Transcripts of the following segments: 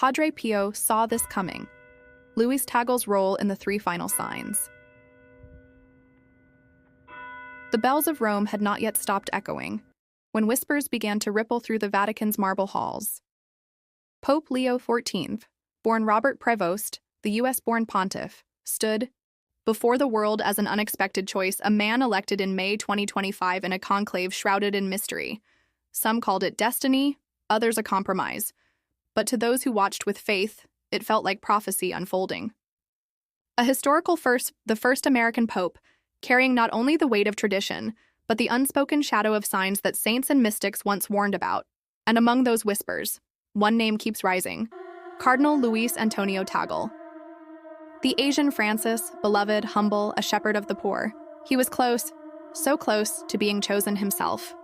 Padre Pio saw this coming. Leo Tagle's role in the three final signs. The bells of Rome had not yet stopped echoing, when whispers began to ripple through the Vatican's marble halls. Pope Leo XIV, born Robert Prevost, the U.S.-born pontiff, stood before the world as an unexpected choice, a man elected in May 2025 in a conclave shrouded in mystery. Some called it destiny, others a compromise. But to those who watched with faith, it felt like prophecy unfolding. A historical first, the first American pope, carrying not only the weight of tradition, but the unspoken shadow of signs that saints and mystics once warned about. And among those whispers, one name keeps rising: Cardinal Luis Antonio Tagle. The Asian Francis, beloved, humble, a shepherd of the poor. He was close, so close to being chosen himself.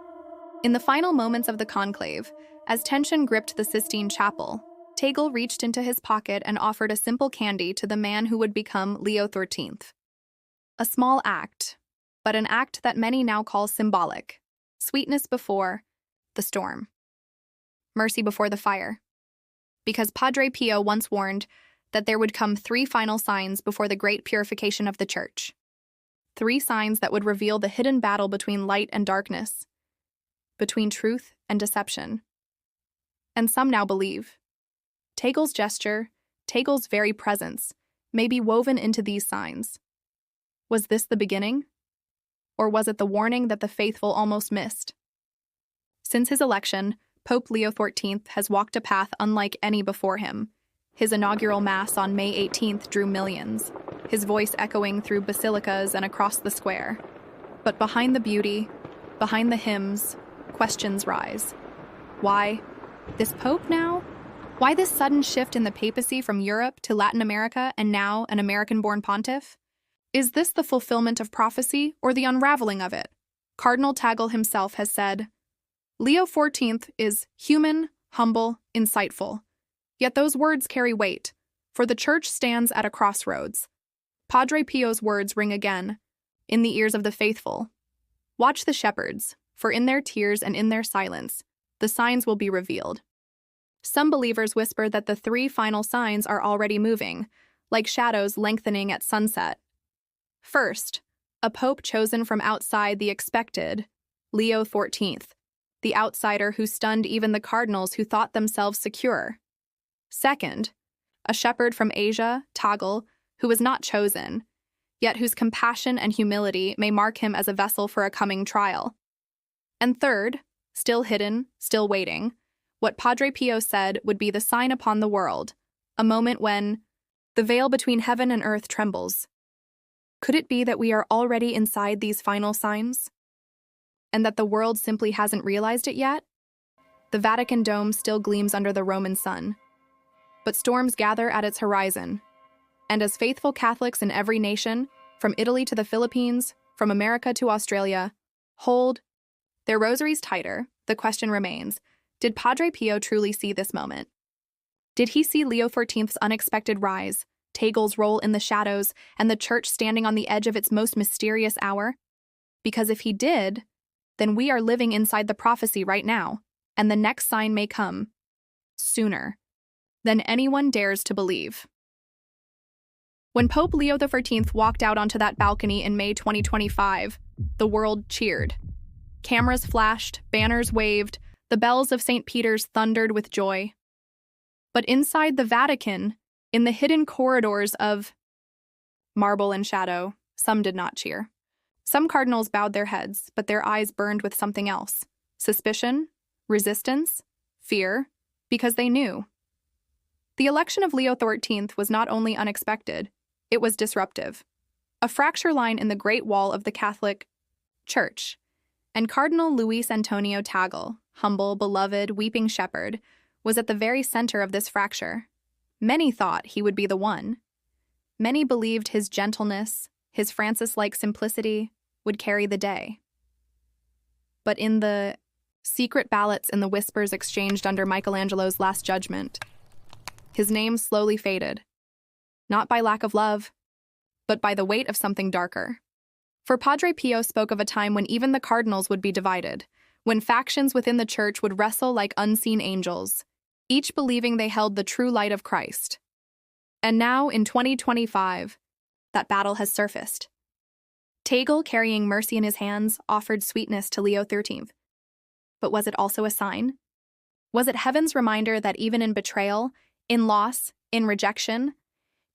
In the final moments of the conclave, as tension gripped the Sistine Chapel, Tagle reached into his pocket and offered a simple candy to the man who would become Leo XIII. A small act, but an act that many now call symbolic. Sweetness before the storm. Mercy before the fire. Because Padre Pio once warned that there would come three final signs before the great purification of the Church. 3 signs that would reveal the hidden battle between light and darkness, between truth and deception. And some now believe Tagle's gesture, Tagle's very presence, may be woven into these signs. Was this the beginning? Or was it the warning that the faithful almost missed? Since his election, Pope Leo XIV has walked a path unlike any before him. His inaugural Mass on May 18th drew millions, his voice echoing through basilicas and across the square. But behind the beauty, behind the hymns, questions rise. Why this Pope now? Why this sudden shift in the papacy from Europe to Latin America and now an American-born pontiff? Is this the fulfillment of prophecy or the unraveling of it? Cardinal Tagle himself has said, Leo XIV is human, humble, insightful. Yet those words carry weight, for the Church stands at a crossroads. Padre Pio's words ring again, in the ears of the faithful. Watch the shepherds, for in their tears and in their silence, the signs will be revealed. Some believers whisper that the 3 final signs are already moving, like shadows lengthening at sunset. First, a pope chosen from outside the expected, Leo XIV, the outsider who stunned even the cardinals who thought themselves secure. Second, a shepherd from Asia, Tagle, who was not chosen, yet whose compassion and humility may mark him as a vessel for a coming trial. And third, still hidden, still waiting, what Padre Pio said would be the sign upon the world, a moment when the veil between heaven and earth trembles. Could it be that we are already inside these final signs? And that the world simply hasn't realized it yet? The Vatican dome still gleams under the Roman sun, but storms gather at its horizon. And as faithful Catholics in every nation, from Italy to the Philippines, from America to Australia, hold their rosaries tighter, the question remains, did Padre Pio truly see this moment? Did he see Leo XIV's unexpected rise, Tagle's role in the shadows, and the Church standing on the edge of its most mysterious hour? Because if he did, then we are living inside the prophecy right now, and the next sign may come sooner than anyone dares to believe. When Pope Leo XIV walked out onto that balcony in May 2025, the world cheered. Cameras flashed, banners waved, the bells of St. Peter's thundered with joy. But inside the Vatican, in the hidden corridors of marble and shadow, some did not cheer. Some cardinals bowed their heads, but their eyes burned with something else: suspicion, resistance, fear, because they knew. The election of Leo XIII was not only unexpected, it was disruptive. A fracture line in the Great Wall of the Catholic Church, and Cardinal Luis Antonio Tagle, humble, beloved, weeping shepherd, was at the very center of this fracture. Many thought he would be the one. Many believed his gentleness, his Francis-like simplicity, would carry the day. But in the secret ballots and the whispers exchanged under Michelangelo's Last Judgment, his name slowly faded, not by lack of love, but by the weight of something darker. For Padre Pio spoke of a time when even the cardinals would be divided, when factions within the Church would wrestle like unseen angels. each believing they held the true light of Christ. And now, in 2025, that battle has surfaced. Tagle, carrying mercy in his hands, offered sweetness to Leo XIII. But was it also a sign? Was it heaven's reminder that even in betrayal, in loss, in rejection,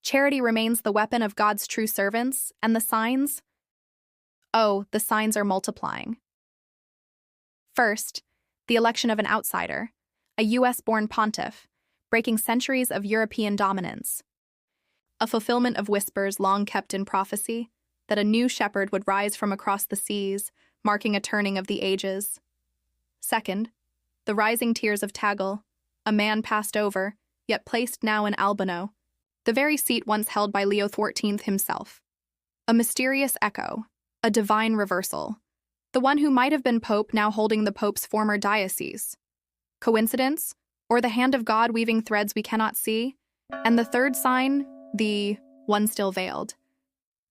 charity remains the weapon of God's true servants, and the signs? Oh, the signs are multiplying. First, the election of an outsider, a US-born pontiff, breaking centuries of European dominance. A fulfillment of whispers long kept in prophecy, that a new shepherd would rise from across the seas, marking a turning of the ages. Second, the rising tears of Tagle, a man passed over, yet placed now in Albano, the very seat once held by Leo XIV himself. A mysterious echo, a divine reversal, the one who might have been pope now holding the pope's former diocese. Coincidence? Or the hand of God weaving threads we cannot see? And the third sign, the one still veiled.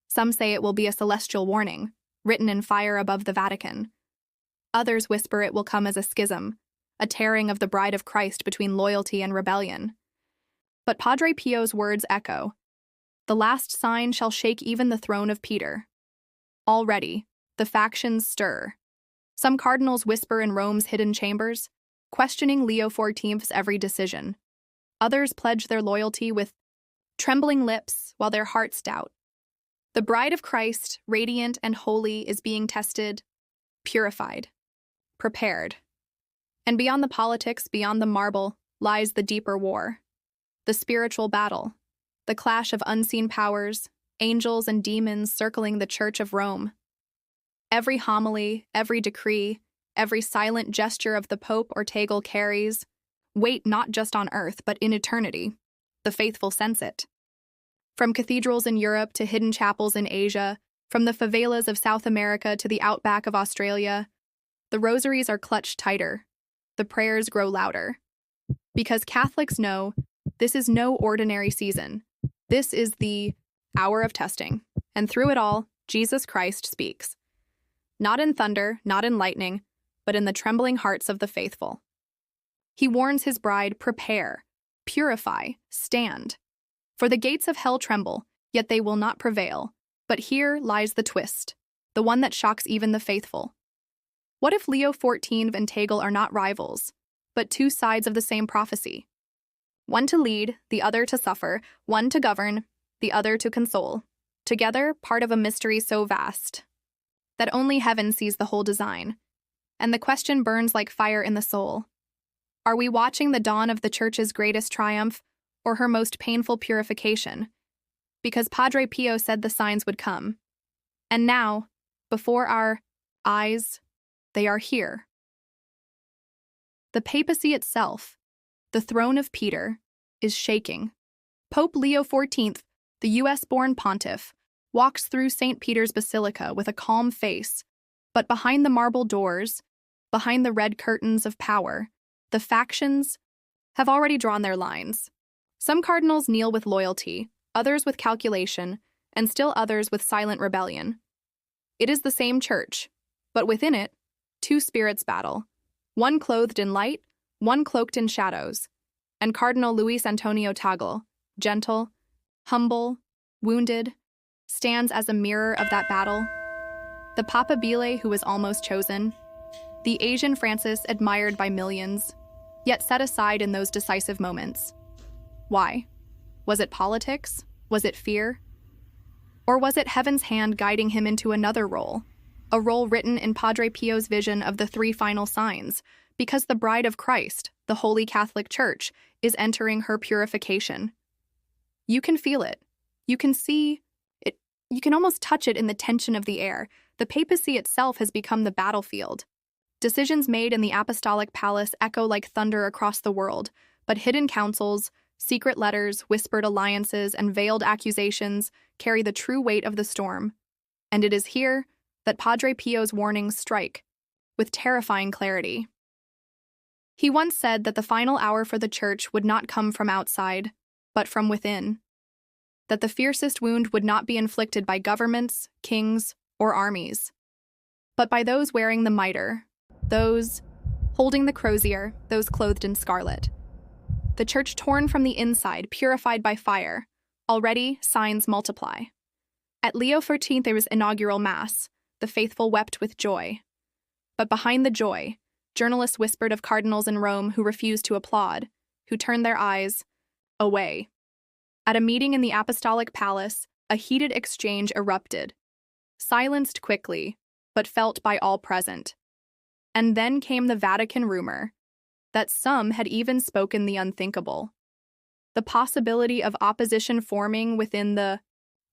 Some say it will be a celestial warning, written in fire above the Vatican. Others whisper it will come as a schism, a tearing of the bride of Christ between loyalty and rebellion. But Padre Pio's words echo, "The last sign shall shake even the throne of Peter." Already, the factions stir. Some cardinals whisper in Rome's hidden chambers, questioning Leo XIV's every decision. Others pledge their loyalty with trembling lips while their hearts doubt. The bride of Christ, radiant and holy, is being tested, purified, prepared. And beyond the politics, beyond the marble, lies the deeper war. The spiritual battle, the clash of unseen powers, angels and demons circling the Church of Rome. Every homily, every decree, every silent gesture of the Pope or Tagle carries weight not just on earth, but in eternity. The faithful sense it. From cathedrals in Europe to hidden chapels in Asia, from the favelas of South America to the outback of Australia, the rosaries are clutched tighter, the prayers grow louder. Because Catholics know this is no ordinary season. This is the hour of testing. And through it all, Jesus Christ speaks. Not in thunder, not in lightning, but in the trembling hearts of the faithful. He warns his bride, prepare, purify, stand. For the gates of hell tremble, yet they will not prevail. But here lies the twist, the one that shocks even the faithful. What if Leo XIV and Tagle are not rivals, but two sides of the same prophecy? One to lead, the other to suffer, one to govern, the other to console. Together, part of a mystery so vast that only heaven sees the whole design. And the question burns like fire in the soul. Are we watching the dawn of the Church's greatest triumph, or her most painful purification? Because Padre Pio said the signs would come. And now, before our eyes, they are here. The papacy itself, the throne of Peter, is shaking. Pope Leo XIV, the US-born pontiff, walks through St. Peter's Basilica with a calm face, but behind the marble doors, behind the red curtains of power, the factions have already drawn their lines. Some cardinals kneel with loyalty, others with calculation, and still others with silent rebellion. It is the same church, but within it, two spirits battle, one clothed in light, one cloaked in shadows. And Cardinal Luis Antonio Tagle, gentle, humble, wounded, stands as a mirror of that battle. The Papabile who was almost chosen, the Asian Francis admired by millions, yet set aside in those decisive moments. Why? Was it politics? Was it fear? Or was it heaven's hand guiding him into another role, a role written in Padre Pio's vision of the three final signs, because the bride of Christ, the Holy Catholic Church, is entering her purification? You can feel it. You can see it. You can almost touch it in the tension of the air. The papacy itself has become the battlefield. Decisions made in the apostolic palace echo like thunder across the world, but hidden councils, secret letters, whispered alliances, and veiled accusations carry the true weight of the storm. And it is here that Padre Pio's warnings strike, with terrifying clarity. He once said that the final hour for the Church would not come from outside, but from within. That the fiercest wound would not be inflicted by governments, kings, or armies, but by those wearing the mitre, those holding the crozier, those clothed in scarlet. The church torn from the inside, purified by fire. Already, signs multiply. At Leo XIV's inaugural Mass, the faithful wept with joy. But behind the joy, journalists whispered of cardinals in Rome who refused to applaud, who turned their eyes away. At a meeting in the Apostolic Palace, a heated exchange erupted, silenced quickly, but felt by all present. And then came the Vatican rumor that some had even spoken the unthinkable. The possibility of opposition forming within the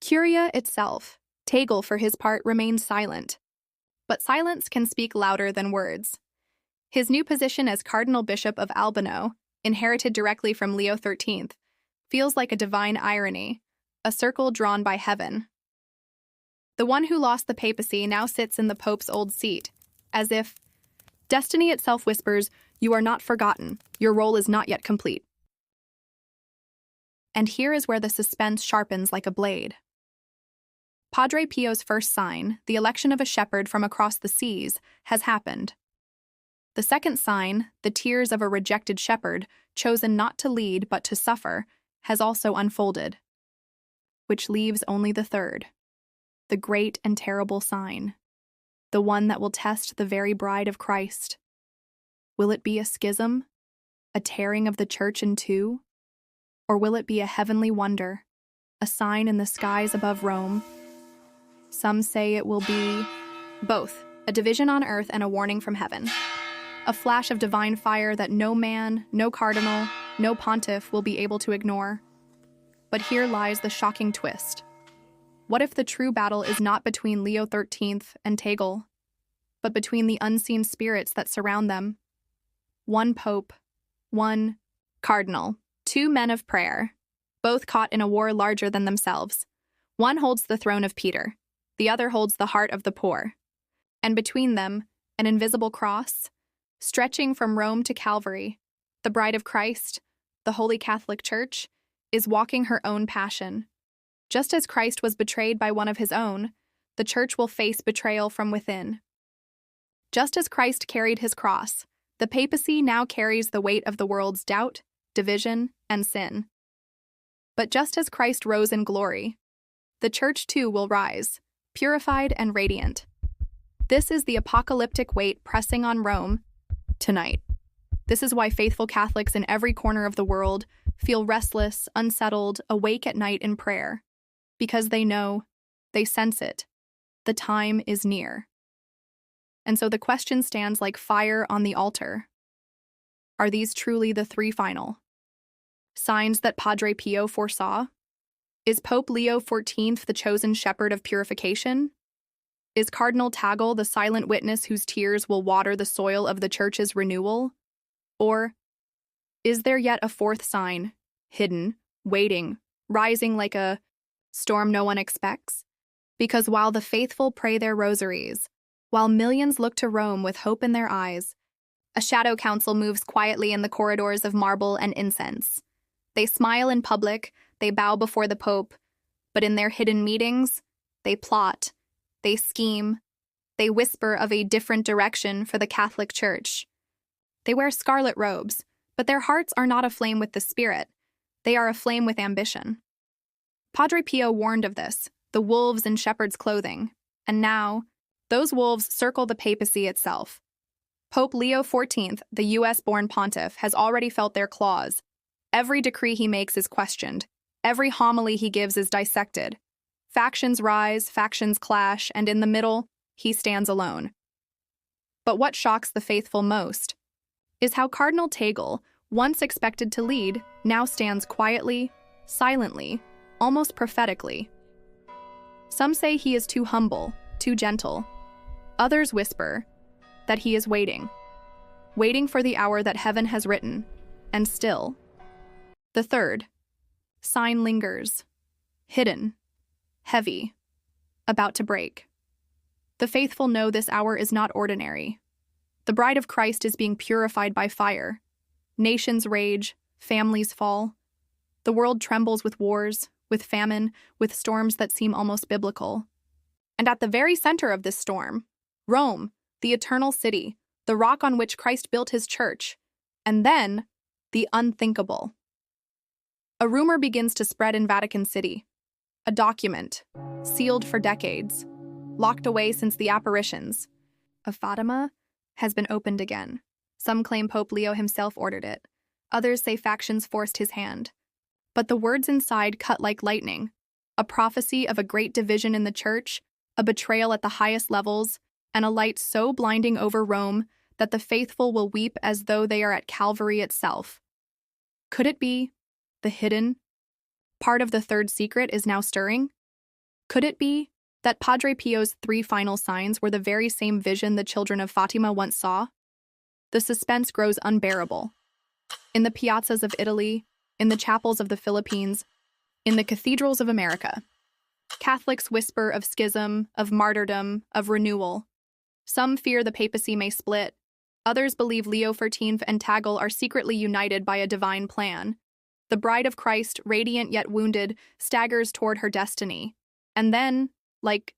Curia itself. Tagle, for his part, remained silent. But silence can speak louder than words. His new position as Cardinal Bishop of Albano, inherited directly from Leo XIII, feels like a divine irony, a circle drawn by heaven. The one who lost the papacy now sits in the Pope's old seat, as if destiny itself whispers, "You are not forgotten, your role is not yet complete." And here is where the suspense sharpens like a blade. Padre Pio's first sign, the election of a shepherd from across the seas, has happened. The second sign, the tears of a rejected shepherd, chosen not to lead but to suffer, has also unfolded. Which leaves only the third, the great and terrible sign, the one that will test the very bride of Christ. Will it be a schism, a tearing of the church in two? Or will it be a heavenly wonder, a sign in the skies above Rome? Some say it will be both, a division on earth and a warning from heaven. A flash of divine fire that no man, no cardinal, no pontiff will be able to ignore. But here lies the shocking twist. What if the true battle is not between Leo XIII and Tagle, but between the unseen spirits that surround them? One pope, one cardinal, two men of prayer, both caught in a war larger than themselves. One holds the throne of Peter, the other holds the heart of the poor. And between them, an invisible cross, stretching from Rome to Calvary, the bride of Christ, the Holy Catholic Church, is walking her own passion. Just as Christ was betrayed by one of his own, the Church will face betrayal from within. Just as Christ carried his cross, the papacy now carries the weight of the world's doubt, division, and sin. But just as Christ rose in glory, the Church too will rise, purified and radiant. This is the apocalyptic weight pressing on Rome tonight. This is why faithful Catholics in every corner of the world feel restless, unsettled, awake at night in prayer, because they know, they sense it, the time is near. And so the question stands like fire on the altar. Are these truly the three final signs that Padre Pio foresaw? Is Pope Leo XIV the chosen shepherd of purification? Is Cardinal Tagle the silent witness whose tears will water the soil of the Church's renewal? Or is there yet a fourth sign, hidden, waiting, rising like a storm no one expects? Because while the faithful pray their rosaries, while millions look to Rome with hope in their eyes, a shadow council moves quietly in the corridors of marble and incense. They smile in public, they bow before the Pope, but in their hidden meetings, they plot, they scheme, they whisper of a different direction for the Catholic Church. They wear scarlet robes, but their hearts are not aflame with the Spirit. They are aflame with ambition. Padre Pio warned of this, the wolves in shepherd's clothing, and now, those wolves circle the papacy itself. Pope Leo XIV, the US-born pontiff, has already felt their claws. Every decree he makes is questioned. Every homily he gives is dissected. Factions rise, factions clash, and in the middle, he stands alone. But what shocks the faithful most is how Cardinal Tagle, once expected to lead, now stands quietly, silently, almost prophetically. Some say he is too humble, too gentle. Others whisper that he is waiting for the hour that heaven has written, and still. The third sign lingers, hidden, heavy, about to break. The faithful know this hour is not ordinary. The bride of Christ is being purified by fire. Nations rage, families fall. The world trembles with wars, with famine, with storms that seem almost biblical. And at the very center of this storm, Rome, the eternal city, the rock on which Christ built his church. And then, The unthinkable. A rumor begins to spread in Vatican City. A document, sealed for decades, locked away since the apparitions of Fatima, has been opened again. Some claim Pope Leo himself ordered it. Others say factions forced his hand. But the words inside cut like lightning. A prophecy of a great division in the church, a betrayal at the highest levels, and a light so blinding over Rome that the faithful will weep as though they are at Calvary itself. Could it be the hidden part of the third secret is now stirring? Could it be that Padre Pio's 3 final signs were the very same vision the children of Fatima once saw? The suspense grows unbearable. In the piazzas of Italy, in the chapels of the Philippines, in the cathedrals of America, Catholics whisper of schism, of martyrdom, of renewal. Some fear the papacy may split. Others believe Leo XIV and Tagle are secretly united by a divine plan. The bride of Christ, radiant yet wounded, staggers toward her destiny. And then, like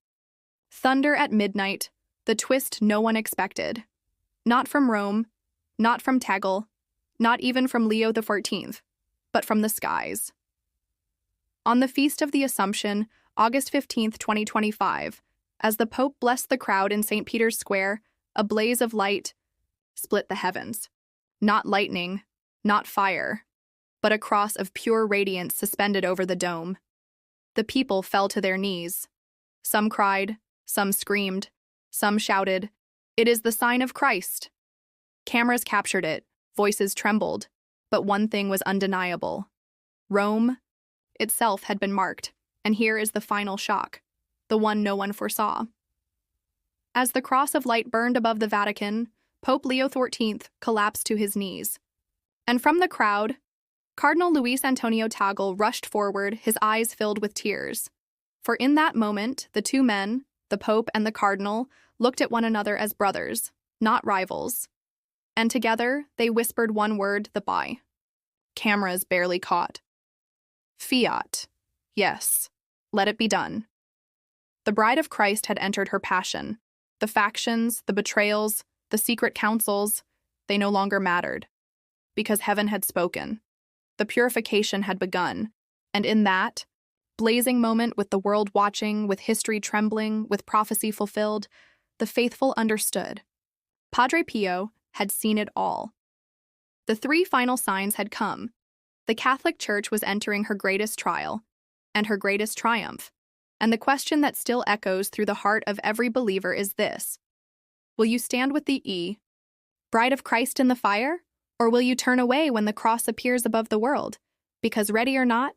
thunder at midnight, the twist no one expected. Not from Rome, not from Tagle, not even from Leo XIV, but from the skies. On the Feast of the Assumption, August 15, 2025, as the Pope blessed the crowd in St. Peter's Square, a blaze of light split the heavens. Not lightning, not fire, but a cross of pure radiance suspended over the dome. The people fell to their knees. Some cried, some screamed, some shouted, "It is the sign of Christ." Cameras captured it, voices trembled, but one thing was undeniable. Rome itself had been marked, and here is the final shock, the one no one foresaw. As the cross of light burned above the Vatican, Pope Leo XIV collapsed to his knees. And from the crowd, Cardinal Luis Antonio Tagle rushed forward, his eyes filled with tears. For in that moment, the 2 men, the Pope and the Cardinal, looked at one another as brothers, not rivals. And together, they whispered one word, the "Bye." Cameras barely caught. Fiat. Yes, let it be done. The bride of Christ had entered her passion. The factions, the betrayals, the secret councils, they no longer mattered. Because heaven had spoken. The purification had begun, and in that blazing moment, with the world watching, with history trembling, with prophecy fulfilled, the faithful understood. Padre Pio had seen it all. The 3 final signs had come. The Catholic Church was entering her greatest trial and her greatest triumph. And the question that still echoes through the heart of every believer is this: will you stand with the bride of Christ in the fire? Or will you turn away when the cross appears above the world? Because ready or not,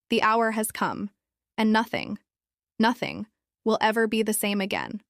the hour has come, and nothing will ever be the same again.